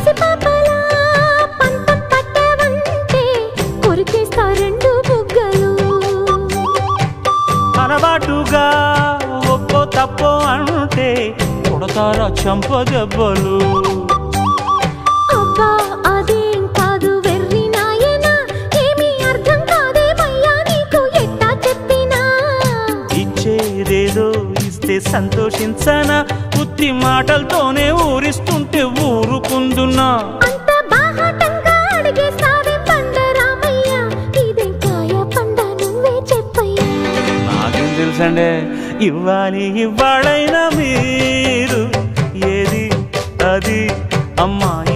పసిపాపలా పంతం పట్టవంటే కొరికేస్తా రెండు బుగ్గలు. అలవాటుగా ఒక్కో తప్పో అంటే కొడతారా చంప దెబ్బలు. అబ్బా అదేం కాదు వెర్రి నాయనా, ఏమీ అర్థం కాదేమయ్యా నీకు ఎట్టా చెప్పినా. ఇచ్చేదేదో ఇస్తే సంతోషించనా, ఉత్తి మాటలతోనే ఊరిస్తుంటే ఊరుకుందున్నా. అంత బాహాటంగా అడిగేస్తావే పండరామయ్య, ఇదేం కాయ పండ నువ్వే చెప్పయ్యా. నాకేం తెలుసండే, ఇవ్వాలి ఇవ్వాలైనా మీరు ఏది అది అమ్మాయి